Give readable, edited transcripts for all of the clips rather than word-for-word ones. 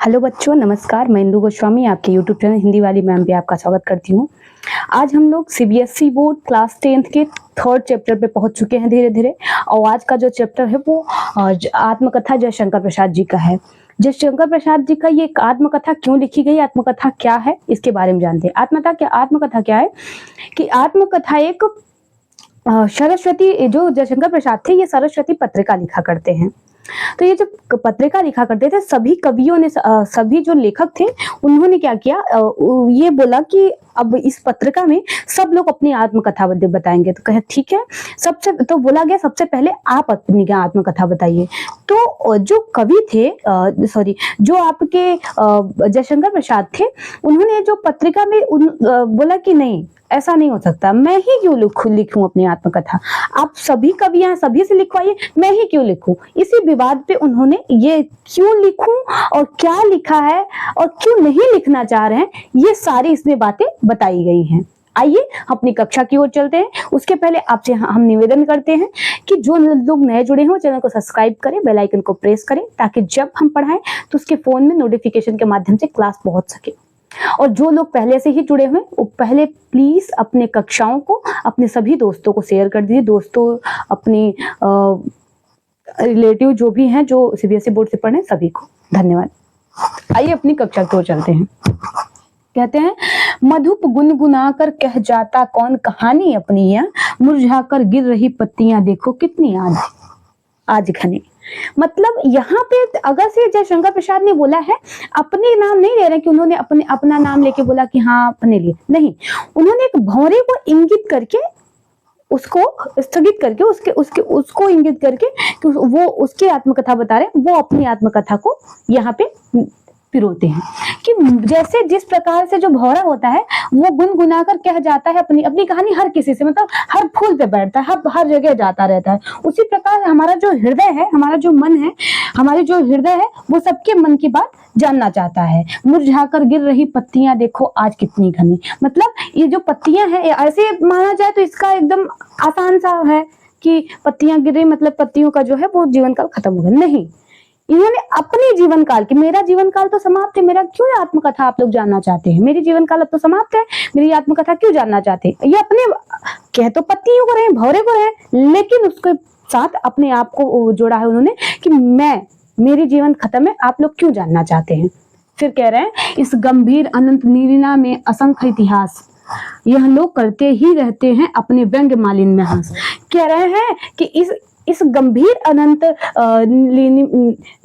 Hello बच्चों, नमस्कार। मैं इंदु गोस्वामी आपके यूट्यूब चैनल हिंदी वाली मैम पे आपका स्वागत करती हूँ। आज हम लोग सीबीएसई बोर्ड क्लास 10th के थर्ड चैप्टर पे पहुंच चुके हैं धीरे धीरे। और आज का जो चैप्टर है वो आत्मकथा जयशंकर प्रसाद जी का है। जयशंकर प्रसाद जी का ये आत्मकथा क्यों लिखी गई, आत्मकथा क्या है, इसके बारे में जानते हैं। आत्मकथा क्या है कि आत्मकथा एक सरस्वती, जो जयशंकर प्रसाद थे ये सरस्वती पत्रिका लिखा करते हैं। तो ये जो पत्रिका लिखा करते थे, सभी कवियों ने, सभी जो लेखक थे उन्होंने क्या किया, ये बोला कि अब इस पत्रिका में सब लोग अपनी आत्मकथा बताएंगे। तो कहे ठीक है, तो बोला गया सबसे पहले आप अपनी आत्मकथा बताइए। तो जो कवि थे, जो आपके जयशंकर प्रसाद थे, उन्होंने जो पत्रिका में बोला कि नहीं, ऐसा नहीं हो सकता, मैं ही क्यों लिखूं अपनी आत्मकथा। आप सभी कवियां सभी से लिखवाइए, मैं ही क्यों लिखूं। इसी विवाद पे उन्होंने ये क्यों लिखूं और क्या लिखा है और क्यों नहीं लिखना चाह रहे हैं, ये सारी इसमें बातें बताई गई हैं। आइए अपनी कक्षा की ओर चलते हैं। उसके पहले आपसे हम निवेदन करते हैं कि जो लोग नए जुड़े हैं वो चैनल को सब्सक्राइब करें, बेल आइकन को प्रेस करें, ताकि जब हम पढ़ाएं तो उसके फोन में नोटिफिकेशन के माध्यम से क्लास पहुंच सके। और जो लोग पहले से ही जुड़े हुए वो पहले प्लीज अपने कक्षाओं को अपने सभी दोस्तों को शेयर कर दीजिए। दोस्तों, अपनी रिलेटिव जो भी हैं जो सीबीएसई बोर्ड से पढ़े, सभी को धन्यवाद। आइए अपनी कक्षा की ओर चलते हैं। कहते हैं, मधुप गुनगुना कर कह जाता कौन कहानी अपनी, या मुरझा कर गिर रही पत्तियां देखो कितनी आज घनी। मतलब यहाँ पे अगर से जयशंकर प्रसाद ने बोला है, अपने नाम नहीं ले रहे कि उन्होंने अपना नाम लेके बोला कि हाँ अपने लिए नहीं, उन्होंने एक भौरे को इंगित करके, उसको स्थगित करके, उसको इंगित करके कि वो उसकी आत्मकथा बता रहे, वो अपनी आत्मकथा को यहाँ पे पिरोते हैं। कि जैसे जिस प्रकार से जो भौरा होता है वो गुनगुना कर कह जाता है अपनी अपनी कहानी हर किसी से, मतलब हर फूल पे बैठता है, हर जगह जाता रहता है, उसी प्रकार हमारा जो हृदय है, हमारा जो मन है, हमारे जो हृदय है, वो सबके मन की बात जानना चाहता है। मुरझा कर गिर रही पत्तियां देखो आज कितनी घनी। मतलब ये जो पत्तियां हैं, ऐसे माना जाए तो इसका एकदम आसान सा है कि पत्तियां गिर रही मतलब पत्तियों का जो है वो जीवन काल खत्म हो गया। नहीं, इन्होंने अपने जीवन काल की, मेरा जीवन काल तो समाप्त है, मेरा क्यों आत्मकथा आप लोग जानना चाहते हैं, मेरी जीवन काल अब तो समाप्त है, मेरी आत्मकथा क्यों जानना चाहते हैं। ये अपने कह तो पत्तियों को रहे, भौरे को रहे, लेकिन उसके साथ अपने आप को जोड़ा है उन्होंने कि मेरी जीवन खत्म है, आप लोग क्यों जानना चाहते हैं। फिर कह रहे हैं, इस गंभीर अनंत नीलिमा में असंख्य इतिहास यह लोग करते ही रहते हैं अपने व्यंग्य मालिन में हास। कह रहे हैं कि इस गंभीर अनंत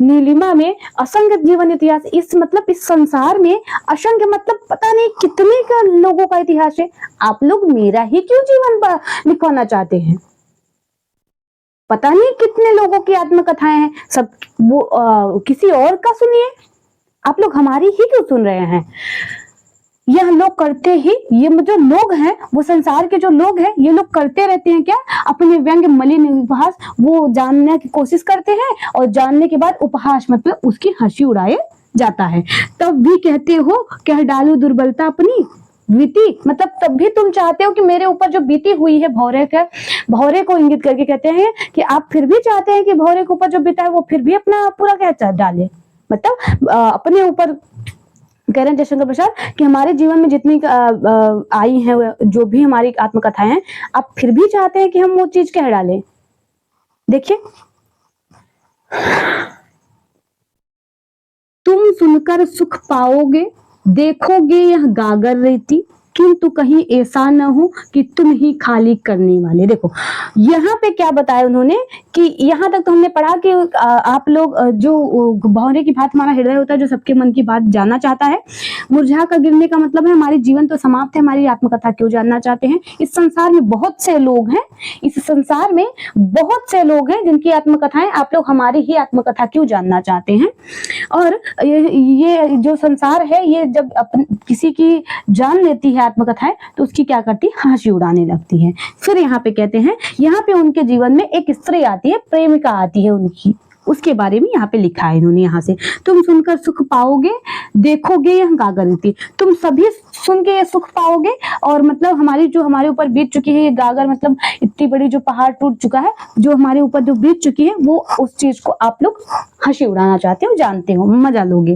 नीलिमा में असंख्य जीवन इतिहास, इस मतलब इस संसार में असंख्य मतलब पता नहीं कितने का लोगों का इतिहास है, आप लोग मेरा ही क्यों जीवन लिखवाना चाहते हैं। पता नहीं कितने लोगों की आत्मकथाएं हैं, सब वो किसी और का सुनिए, आप लोग हमारी ही क्यों सुन रहे हैं। यह लोग करते ही, ये जो लोग हैं वो संसार के जो लोग हैं, ये लोग करते रहते हैं क्या, अपने व्यंग्य मलिन उपहास, वो जानने की कोशिश करते हैं और जानने के बाद उपहास मतलब उसकी हंसी उड़ाए जाता है। तब भी कहते हो कह डालू दुर्बलता अपनी बीती, मतलब तब भी तुम चाहते हो कि मेरे ऊपर जो बीती हुई है, भौरे को इंगित करके कहते हैं कि आप फिर भी चाहते हैं कि भौरे के ऊपर जो बीता है वो फिर भी अपना पूरा क्या डाले, मतलब अपने ऊपर कह रहे हैं जयशंकर प्रसाद कि हमारे जीवन में जितनी आई हैं, जो भी हमारी आत्मकथाएं हैं, आप फिर भी चाहते हैं कि हम वो चीज कह डालें। देखिए, तुम सुनकर सुख पाओगे, देखोगे यह गागर रहती, किंतु कहीं ऐसा न हो कि तुम ही खाली करने वाले। देखो यहाँ पे क्या बताया उन्होंने कि यहाँ तक तो हमने पढ़ा कि आप लोग जो भौरे की बात, हमारा हृदय होता है जो सबके मन की बात जानना चाहता है। मुरझा कर गिरने का मतलब है हमारे जीवन तो समाप्त है, हमारी आत्मकथा क्यों जानना चाहते हैं। इस संसार में बहुत से लोग हैं, इस संसार में बहुत से लोग हैं जिनकी आत्मकथाएं, आप लोग हमारी ही आत्मकथा क्यों जानना चाहते हैं। और ये जो संसार है, ये जब किसी की जान लेती है आत्मकथाएं तो उसकी क्या करती है, हंसी उड़ाने लगती है। फिर यहाँ पे कहते हैं, यहाँ पे उनके जीवन में एक स्त्री आती है, प्रेमिका आती है उनकी, उसके बारे में यहाँ पे लिखा है इन्होंने। यहाँ से तुम सुनकर सुख पाओगे, देखोगे यह गागर रीति। तुम सभी सुन के ये सुख पाओगे, और मतलब हमारी जो हमारे ऊपर बीत चुकी है ये गागर, मतलब इतनी बड़ी जो पहाड़ टूट चुका है, जो हमारे ऊपर जो बीत चुकी है, वो उस चीज को आप लोग हंसी उड़ाना चाहते हो, जानते हो, मजा लोगे।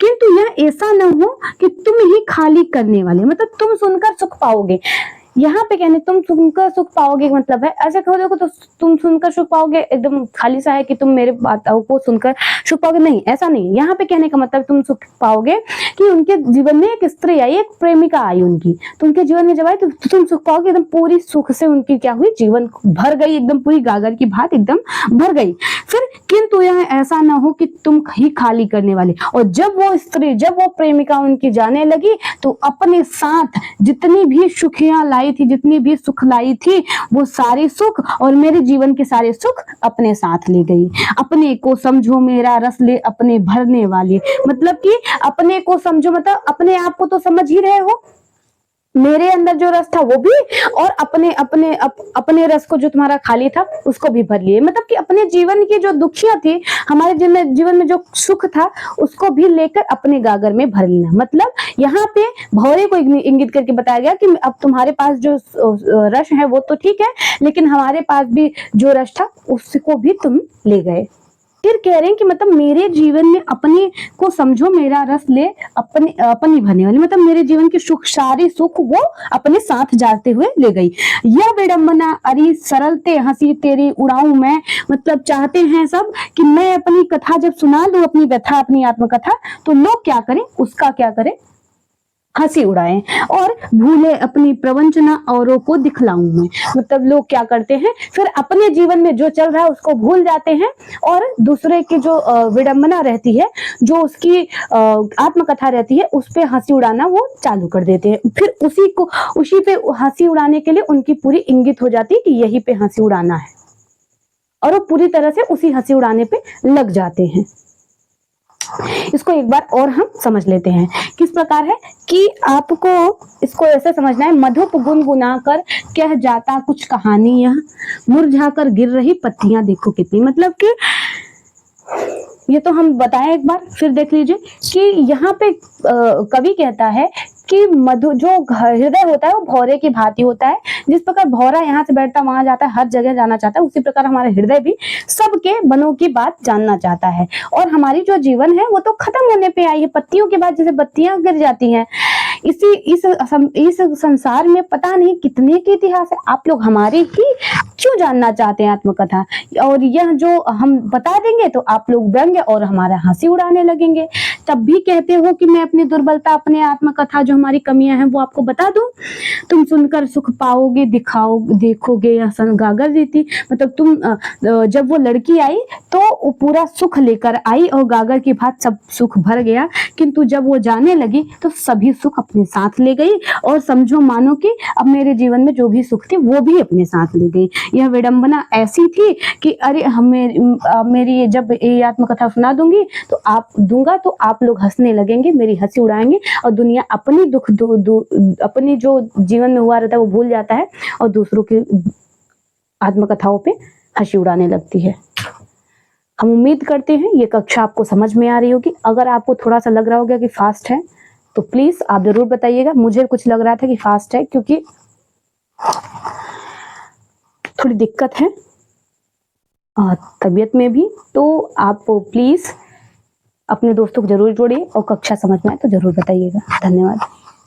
किंतु यह ऐसा न हो कि तुम ही खाली करने वाले, मतलब तुम सुनकर सुख पाओगे। यहाँ पे कहने तुम सुनकर सुख पाओगे मतलब है ऐसा कहो देखो तो तुम सुनकर सुख पाओगे एकदम खाली सा है कि तुम मेरे बातों को सुनकर सुख पाओगे, नहीं, ऐसा नहीं। यहाँ पे कहने का मतलब तुम सुख पाओगे कि उनके जीवन में एक स्त्री आई, एक प्रेमिका आई उनकी, तो उनके जीवन में जब आई तो तुम सुख पाओगे, एकदम पूरी सुख से उनकी क्या हुई, जीवन भर गई, एकदम पूरी गागर की भात एकदम भर गई। फिर किंतु यह ऐसा ना हो कि तुम ही खाली करने वाले। और जब वो स्त्री, जब वो प्रेमिका उनकी जाने लगी तो अपने साथ जितनी भी सुखियां लाई थी, जितनी भी सुख लाई थी, वो सारे सुख और मेरे जीवन के सारे सुख अपने साथ ले गई। अपने को समझो मेरा रस ले अपने भरने वाली, मतलब कि अपने को समझो मतलब अपने आप को तो समझ ही रहे हो, मेरे अंदर जो रस था वो भी, और अपने रस को जो तुम्हारा खाली था उसको भी भर लिए। मतलब कि अपने जीवन की जो दुखियां थी, हमारे जीवन में जो सुख था उसको भी लेकर अपने गागर में भर लेना। मतलब यहाँ पे भौरे को इंगित करके बताया गया कि अब तुम्हारे पास जो रस है वो तो ठीक है, लेकिन हमारे पास भी जो रस था उसको भी तुम ले गए। फिर कह रहे हैं कि मतलब मेरे जीवन में अपने को समझो मेरा रस ले अपनी भरने वाली, मतलब मेरे जीवन की सुख, सारी सुख वो अपने साथ जाते हुए ले गई। यह विडंबना अरी सरलते हंसी तेरी उड़ाऊं मैं, मतलब चाहते हैं सब कि मैं अपनी कथा जब सुना दूं, अपनी व्यथा, अपनी आत्मकथा, तो लोग क्या करें, उसका क्या करें, हंसी उड़ाएं और भूले अपनी प्रवंचना औरों को दिखलाऊं मैं। मतलब लोग क्या करते हैं, फिर अपने जीवन में जो चल रहा है उसको भूल जाते हैं और दूसरे की जो विडंबना रहती है, जो उसकी आत्मकथा रहती है, उस पे हंसी उड़ाना वो चालू कर देते हैं। फिर उसी पे हंसी उड़ाने के लिए उनकी पूरी इंगित हो जाती है कि यही पे हंसी उड़ाना है, और वो पूरी तरह से उसी हंसी उड़ाने पे लग जाते हैं। इसको एक बार और हम समझ लेते हैं किस प्रकार है कि आपको इसको ऐसे समझना है। मधुप गुनगुना कर कह जाता कुछ कहानी, यह मुरझा कर गिर रही पत्तियां देखो कितनी, मतलब कि ये तो हम बताएं एक बार फिर देख लीजिए कि यहाँ पे कवि कहता है कि मधु जो हृदय होता है वो भौरे की भांति होता है। जिस प्रकार भौरा यहाँ से बैठता वहां जाता है, हर जगह जाना चाहता है, उसी प्रकार हमारा हृदय भी सबके मनों की बात जानना चाहता है। और हमारी जो जीवन है वो तो खत्म होने पे आई है, पत्तियों के बाद जैसे बत्तियां गिर जाती हैं, इस संसार में पता नहीं कितने के इतिहास है। आप लोग हमारे ही क्यों जानना चाहते हैं आत्मकथा, और यह जो हम बता देंगे तो आप लोग व्यंग्य और हमारा हंसी उड़ाने लगेंगे। तब भी कहते हो कि मैं अपनी दुर्बलता, अपने आत्मकथा जो हमारी कमियां हैं वो आपको बता दूं। तुम सुनकर सुख पाओगे, देखोगे यह गागर रीति, मतलब तुम जब वो लड़की आई तो वो पूरा सुख लेकर आई और गागर की भात सब सुख भर गया, किंतु जब वो जाने लगी तो सभी सुख अपने साथ ले गई, और समझो मानो कि अब मेरे जीवन में जो भी सुख थे वो भी अपने साथ ले गई। यह विडंबना ऐसी थी कि अरे मेरी जब ये आत्मकथा सुना दूंगी तो आप लोग हंसने लगेंगे, मेरी हंसी उड़ाएंगे, और दुनिया अपनी अपनी जो जीवन में हुआ रहता है वो भूल जाता है और दूसरों की आत्मकथाओं पे हंसी उड़ाने लगती है। हम उम्मीद करते हैं ये कक्षा आपको समझ में आ रही होगी। अगर आपको थोड़ा सा लग रहा होगा कि फास्ट है तो प्लीज आप जरूर बताइएगा। मुझे कुछ लग रहा था कि फास्ट है क्योंकि थोड़ी दिक्कत है तबीयत में भी, तो आप प्लीज अपने दोस्तों को जरूर जोड़िए और कक्षा समझ में आए तो जरूर बताइएगा। धन्यवाद।